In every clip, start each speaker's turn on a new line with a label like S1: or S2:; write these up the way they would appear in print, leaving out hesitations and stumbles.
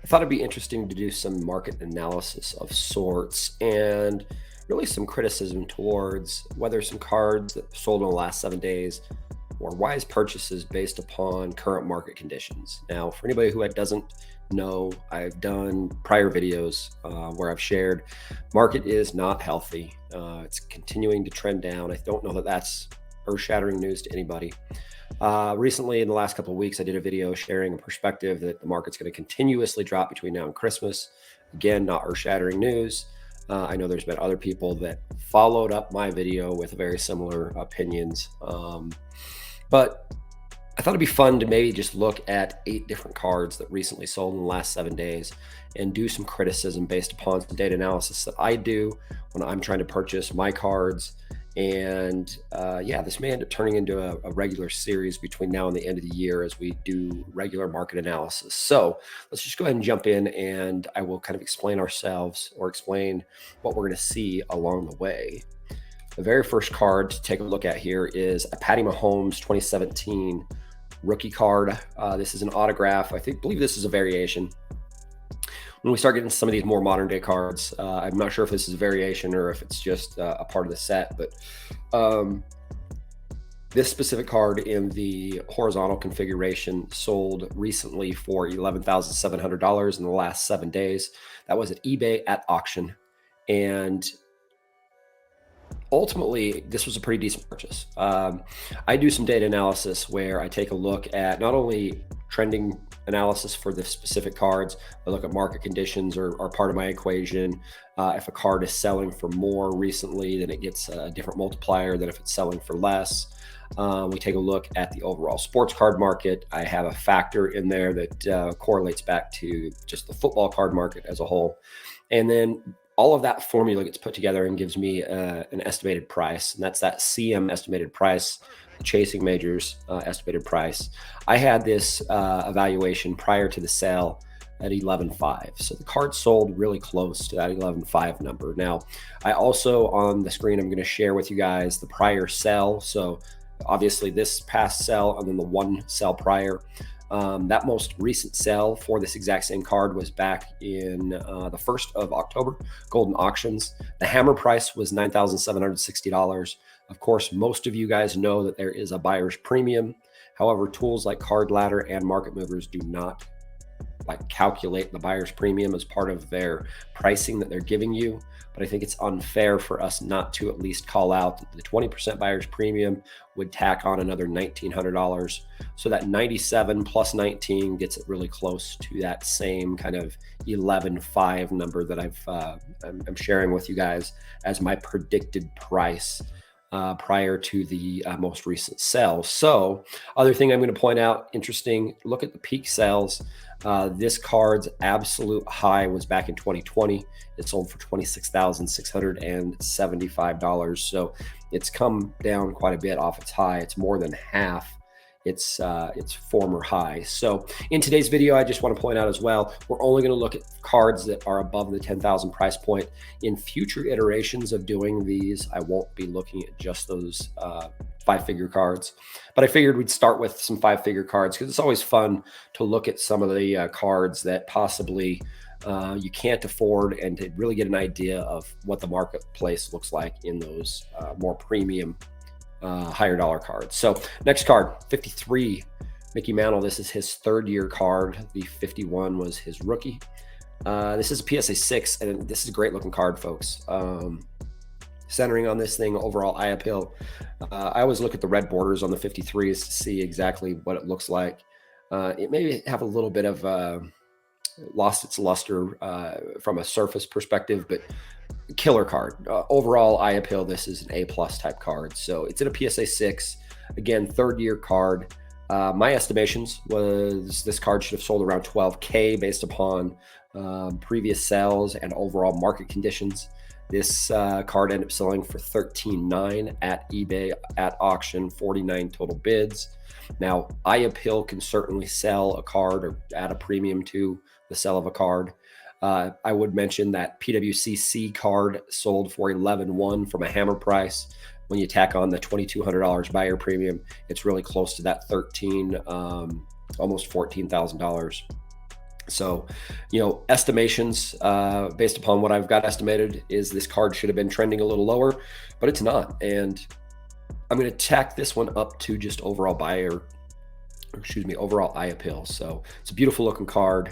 S1: I thought it'd be interesting to do some market analysis of sorts and really some criticism towards whether some cards that sold in the last 7 days were wise purchases based upon current market conditions. Now, for anybody who doesn't know, I've done prior videos where I've shared market is not healthy. It's continuing to trend down. I don't know that that's earth-shattering news to anybody. Recently, in the last couple of weeks, I did a video sharing a perspective that the market's going to continuously drop between now and Christmas. Again, not earth-shattering news. I know there's been other people that followed up my video with very similar opinions. But I thought it'd be fun to maybe just look at 8 different cards that recently sold in the last 7 days and do some criticism based upon some data analysis that I do when I'm trying to purchase my cards. And yeah, this may end up turning into a regular series between now and the end of the year as we do regular market analysis. So let's just go ahead and jump in, and I will kind of explain ourselves or explain what we're going to see along the way. The very first card to take a look at here is a Patty Mahomes 2017 rookie card. This is an autograph. Believe this is a variation. When we start getting some of these more modern day cards, I'm not sure if this is a variation or if it's just a part of the set, but this specific card in the horizontal configuration sold recently for $11,700 in the last 7 days. That was at eBay at auction. And ultimately, this was a pretty decent purchase. I do some data analysis where I take a look at not only trending analysis for the specific cards, I look at market conditions are part of my equation. If a card is selling for more recently, then it gets a different multiplier than if it's selling for less. We take a look at the overall sports card market. I have a factor in there that correlates back to just the football card market as a whole. And then all of that formula gets put together and gives me an estimated price, and that's that CM estimated price, Chasing Majors estimated price. I had this evaluation prior to the sale at 11.5, so the card sold really close to that 11.5 number. Now, I also on the screen I'm going to share with you guys the prior sell. So obviously this past sell and then the one sell prior. That most recent sell for this exact same card was back in the 1st of October, Golden Auctions. The hammer price was $9,760. Of course, most of you guys know that there is a buyer's premium. However, tools like Card Ladder and Market Movers do not calculate the buyer's premium as part of their pricing that they're giving you. But I think it's unfair for us not to at least call out that the 20% buyer's premium would tack on another $1,900. So that 97 plus 19 gets it really close to that same kind of 11.5 number that I'm sharing with you guys as my predicted price prior to the most recent sell. So other thing I'm going to point out, interesting, look at the peak sales. This card's absolute high was back in 2020. It sold for $26,675. So it's come down quite a bit off its high. It's more than half its former high. So in today's video, I just want to point out as well, we're only going to look at cards that are above the 10,000 price point. In future iterations of doing these, I won't be looking at just those 5-figure cards, but I figured we'd start with some 5-figure cards because it's always fun to look at some of the cards that possibly you can't afford and to really get an idea of what the marketplace looks like in those more premium higher dollar cards. So next card, 53, Mickey Mantle. This is his 3rd year card. The 51 was his rookie. This is a PSA 6, and this is a great looking card, folks. Centering on this thing, overall eye appeal. I always look at the red borders on the 53s to see exactly what it looks like. It may have a little bit of lost its luster from a surface perspective, but killer card. Overall eye appeal, this is an A+ type card. So it's in a PSA 6. Again, 3rd year card. My estimations was this card should have sold around 12K based upon previous sales and overall market conditions. This card ended up selling for $13,900 at eBay at auction, 49 total bids. Now, eye appeal can certainly sell a card or add a premium to the sell of a card. I would mention that PWCC card sold for $11,100 from a hammer price. When you tack on the $2,200 buyer premium, it's really close to that $13,000, almost $14,000. So, estimations based upon what I've got estimated is this card should have been trending a little lower, but it's not. And I'm going to tack this one up to just overall overall eye appeal. So it's a beautiful looking card,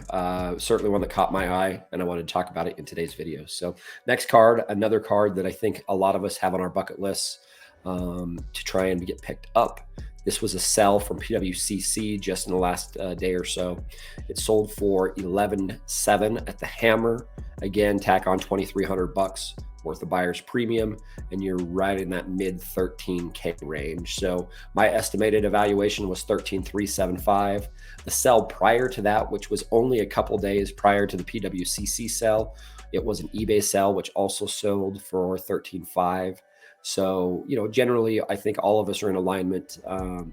S1: certainly one that caught my eye, and I wanted to talk about it in today's video. So next card, another card that I think a lot of us have on our bucket lists to try and get picked up. This was a sell from PWCC just in the last day or so. It sold for $11.7 at the hammer. Again, tack on $2,300 worth of buyer's premium, and you're right in that mid 13K range. So my estimated evaluation was 13,375. The sell prior to that, which was only a couple days prior to the PWCC sell, it was an eBay sell, which also sold for 13.5. So, generally, I think all of us are in alignment.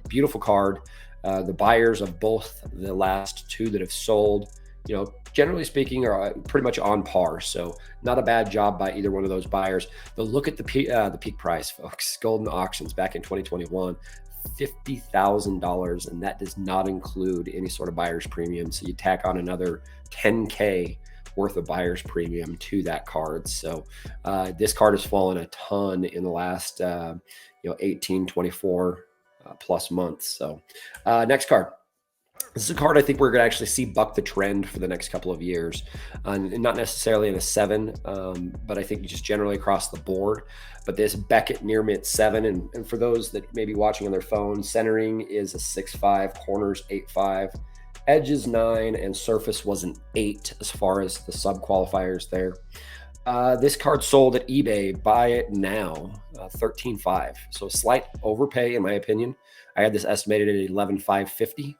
S1: Beautiful card. The buyers of both the last two that have sold, generally speaking, are pretty much on par. So not a bad job by either one of those buyers. But look at the peak price, folks. Golden Auctions back in 2021, $50,000, and that does not include any sort of buyer's premium. So you tack on another 10K worth of buyer's premium to that card. So this card has fallen a ton in the last 18, 24 plus months. So next card. This is a card I think we're going to actually see buck the trend for the next couple of years, and not necessarily in a 7, but I think just generally across the board. But this Beckett near mint 7, and for those that may be watching on their phone, centering is a 6.5, corners 8.5, edges 9, and surface was an 8 as far as the sub qualifiers there. This card sold at eBay. Buy it now, 13.5. So a slight overpay in my opinion. I had this estimated at 11,550.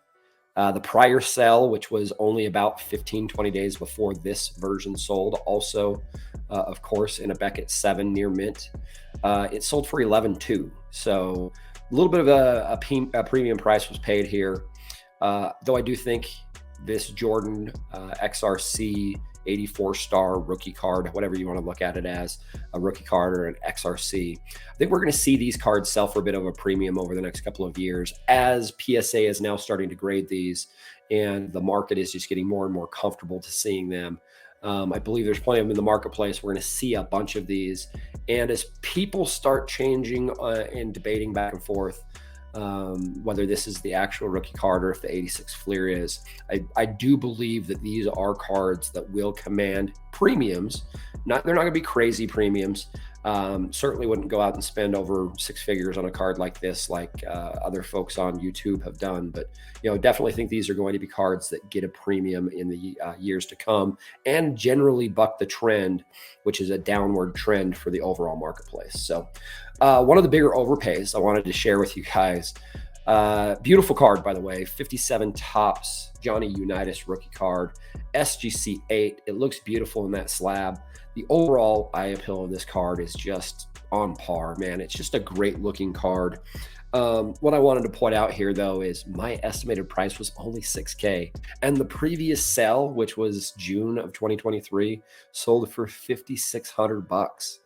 S1: The prior sell, which was only about 15, 20 days before this version sold, also, of course, in a Beckett 7 near mint, it sold for 11.2. So a little bit of a premium price was paid here. Though I do think this Jordan XRC 84-star rookie card, whatever you want to look at it as, a rookie card or an XRC, I think we're going to see these cards sell for a bit of a premium over the next couple of years as PSA is now starting to grade these and the market is just getting more and more comfortable to seeing them. I believe there's plenty of them in the marketplace. We're going to see a bunch of these. And as people start changing and debating back and forth, whether this is the actual rookie card or if the 86 Fleer is, I do believe that these are cards that will command premiums. They're not going to be crazy premiums. Certainly wouldn't go out and spend over 6 figures on a card like this, like other folks on YouTube have done. But definitely think these are going to be cards that get a premium in the years to come, and generally buck the trend, which is a downward trend for the overall marketplace. So one of the bigger overpays I wanted to share with you guys. Beautiful card, by the way, 57 tops, Johnny Unitas rookie card, SGC 8. It looks beautiful in that slab. The overall eye appeal of this card is just on par, man. It's just a great looking card. What I wanted to point out here, though, is my estimated price was only 6K, and the previous sell, which was June of 2023, sold for $5,600.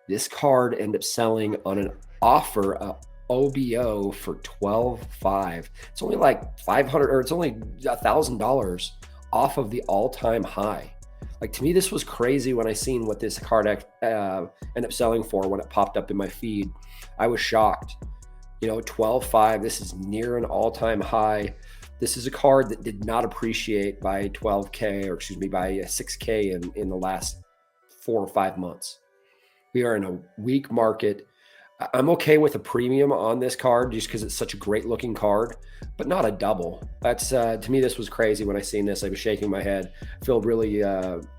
S1: This card ended up selling on an offer, OBO, for $12,500. It's only like $500, or it's only $1,000 off of the all-time high. Like, to me, this was crazy when I seen what this card ended up selling for when it popped up in my feed. I was shocked. $12,500. This is near an all-time high. This is a card that did not appreciate by 12K, or excuse me, by 6K in the last 4 or 5 months. We are in a weak market. I'm okay with a premium on this card just because it's such a great looking card, but not a double. That's to me, this was crazy when I seen this. I was shaking my head. I feel really,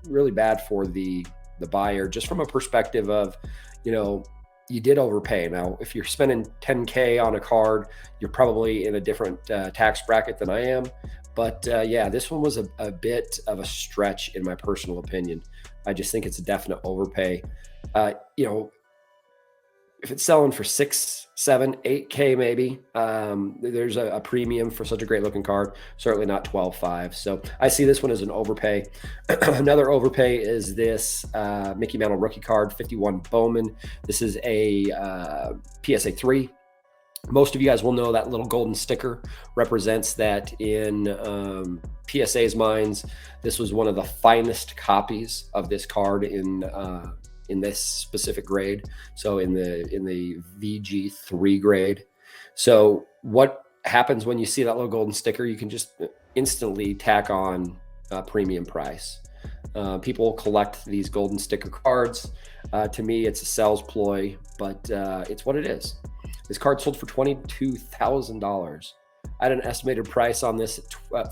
S1: really bad for the buyer, just from a perspective of, you did overpay. Now, if you're spending 10K on a card, you're probably in a different tax bracket than I am. But yeah, this one was a bit of a stretch in my personal opinion. I just think it's a definite overpay. If it's selling for 6, 7, 8K, maybe, there's a premium for such a great looking card. Certainly not 12.5. So I see this one as an overpay. Another overpay is this Mickey Mantle rookie card, 51 Bowman. This is a PSA 3. Most of you guys will know that little golden sticker represents that in PSA's minds, this was one of the finest copies of this card in this specific grade. So in the VG3 grade. So what happens when you see that little golden sticker? You can just instantly tack on a premium price. People collect these golden sticker cards. To me, it's a sales ploy, but it's what it is. This card sold for $22,000. I had an estimated price on this at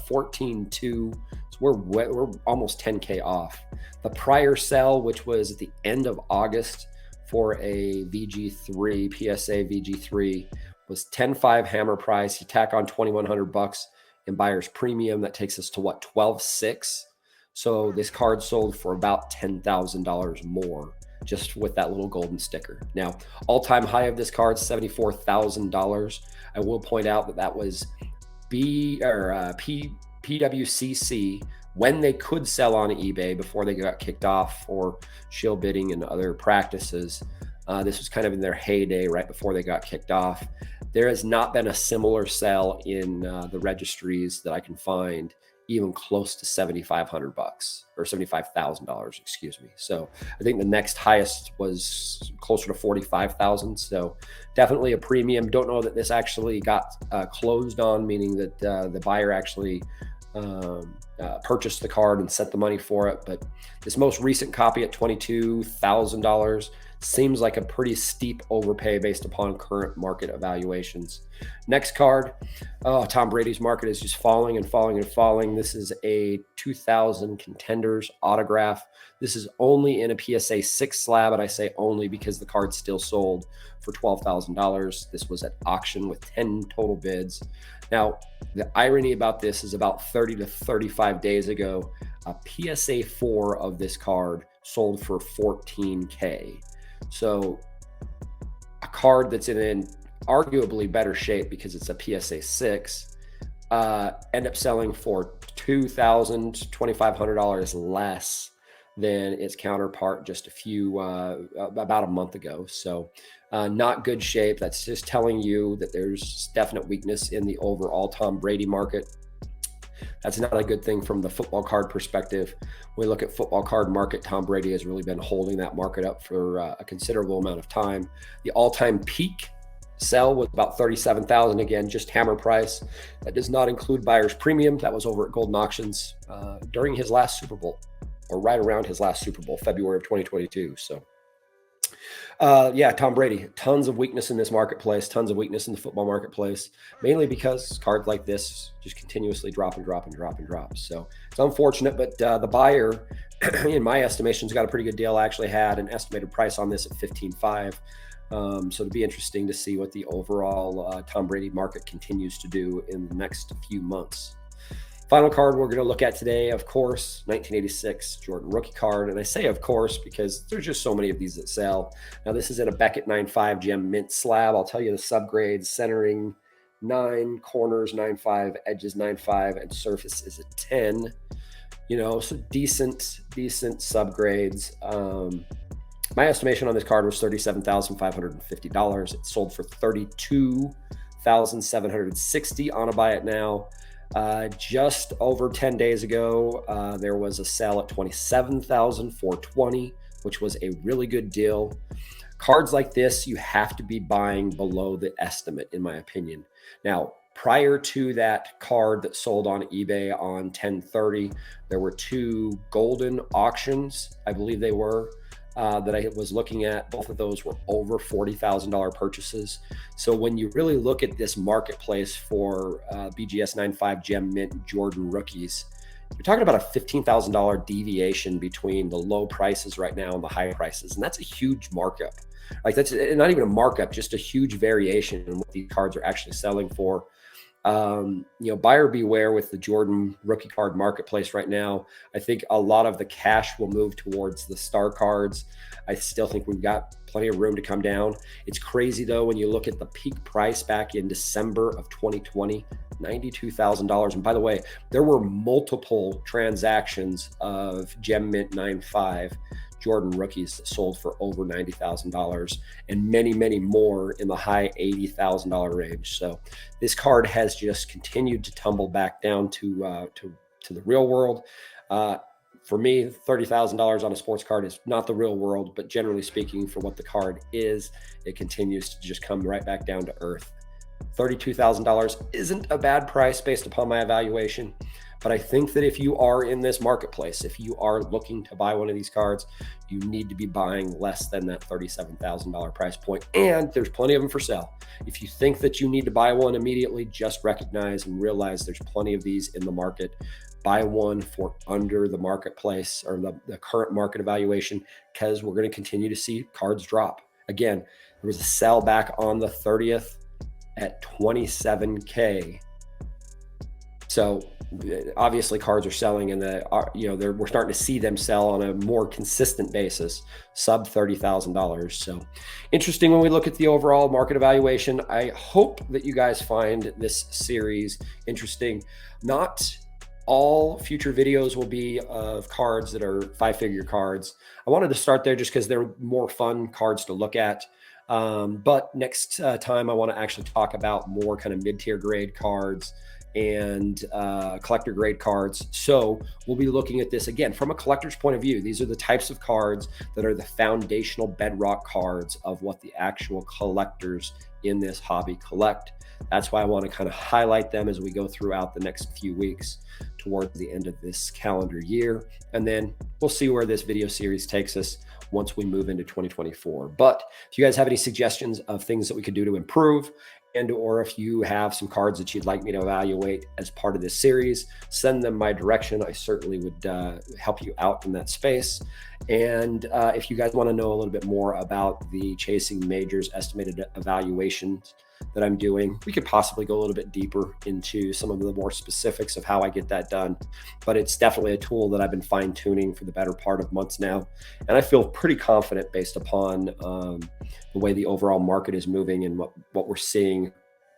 S1: $14,200. So we're almost 10K off. The prior sell, which was at the end of August for a VG3, PSA VG3, was $10,500 hammer price. You tack on $2,100 in buyer's premium. That takes us to what, $12,600? So this card sold for about $10,000 more just with that little golden sticker. Now, all-time high of this card, $74,000. I will point out that that was PWCC when they could sell on eBay before they got kicked off for shill bidding and other practices. This was kind of in their heyday right before they got kicked off. There has not been a similar sell in the registries that I can find even close to $7,500 or $75,000, excuse me. So I think the next highest was closer to 45,000. So definitely a premium. Don't know that this actually got closed on, meaning that the buyer actually purchased the card and sent the money for it. But this most recent copy at $22,000 seems like a pretty steep overpay based upon current market evaluations. Next card, Tom Brady's market is just falling and falling and falling. This is a 2000 Contenders autograph. This is only in a PSA 6 slab, and I say only because the card still sold for $12,000. This was at auction with 10 total bids. Now, the irony about this is about 30 to 35 days ago, a PSA 4 of this card sold for $14K. So a card that's in arguably better shape because it's a PSA 6 end up selling for $2,000, $2,500 less than its counterpart just about a month ago. So not good shape. That's just telling you that there's definite weakness in the overall Tom Brady market. That's not a good thing from the football card perspective. When we look at football card market, Tom Brady has really been holding that market up for a considerable amount of time. The all-time peak sell was about $37,000. Again, just hammer price. That does not include buyer's premium. That was over at Golden Auctions during his last Super Bowl, or right around his last Super Bowl, February of 2022. So yeah, Tom Brady, tons of weakness in this marketplace, tons of weakness in the football marketplace, mainly because cards like this just continuously drop and drop and drop and drop. So it's unfortunate, but the buyer, in my estimation, has got a pretty good deal. I actually had an estimated price on this at $15,500. So it'll be interesting to see what the overall Tom Brady market continues to do in the next few months. Final card we're going to look at today, of course, 1986 Jordan rookie card. And I say of course because there's just so many of these that sell. Now this is in a Beckett 9.5 gem mint slab. I'll tell you the subgrades: centering 9, corners 9.5, edges 9.5, and surface is a 10. You know, so decent subgrades. My estimation on this card was $37,550. It sold for $32,760 on a buy it now. Just over 10 days ago, there was a sale at $27,420, which was a really good deal. Cards like this, you have to be buying below the estimate, in my opinion. Now, prior to that card that sold on eBay on 10/30, there were 2 golden auctions, I believe they were, that I was looking at. Both of those were over $40,000 purchases. So when you really look at this marketplace for BGS 9.5 gem mint Jordan rookies, you're talking about a $15,000 deviation between the low prices right now and the high prices. And that's a huge markup. Like, that's not even a markup, just a huge variation in what these cards are actually selling for. You know, buyer beware with the Jordan rookie card marketplace right now. I think a lot of the cash will move towards the star cards. I still think we've got plenty of room to come down. It's crazy though when you look at the peak price back in December of 2020, $92,000. And by the way, there were multiple transactions of gem mint 9.5 Jordan rookies that sold for over $90,000, and many, many more in the high $80,000 range. So this card has just continued to tumble back down to to the real world. For me, $30,000 on a sports card is not the real world, but generally speaking, for what the card is, it continues to just come right back down to earth. $32,000 isn't a bad price based upon my evaluation, but I think that if you are in this marketplace, if you are looking to buy one of these cards, you need to be buying less than that $37,000 price point, and there's plenty of them for sale. If you think that you need to buy one immediately, just recognize and realize there's plenty of these in the market. Buy one for under the marketplace or the current market evaluation, because we're going to continue to see cards drop. Again, there was a sell back on the 30th at 27K. So obviously cards are selling, and we're starting to see them sell on a more consistent basis, sub $30,000. So interesting when we look at the overall market evaluation. I hope that you guys find this series interesting. Not all future videos will be of cards that are 5-figure cards. I wanted to start there just because they're more fun cards to look at. But next time I want to actually talk about more kind of mid-tier grade cards and collector grade cards. So we'll be looking at this again from a collector's point of view. These are the types of cards that are the foundational bedrock cards of what the actual collectors in this hobby collect. That's why I want to kind of highlight them as we go throughout the next few weeks towards the end of this calendar year. And then we'll see where this video series takes us once we move into 2024. But if you guys have any suggestions of things that we could do to improve, and or if you have some cards that you'd like me to evaluate as part of this series, send them my direction. I certainly would help you out in that space. And if you guys want to know a little bit more about the Chasing Majors estimated evaluations that I'm doing, we could possibly go a little bit deeper into some of the more specifics of how I get that done. But it's definitely a tool that I've been fine tuning for the better part of months now. And I feel pretty confident based upon the way the overall market is moving and what we're seeing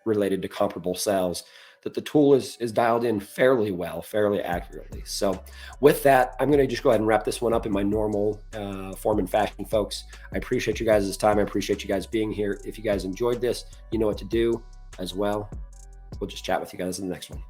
S1: related to comparable sales, that the tool is dialed in fairly well, fairly accurately. So with that, I'm going to just go ahead and wrap this one up in my normal form and fashion, folks. I appreciate you guys' time. I appreciate you guys being here. If you guys enjoyed this, you know what to do as well. We'll just chat with you guys in the next one.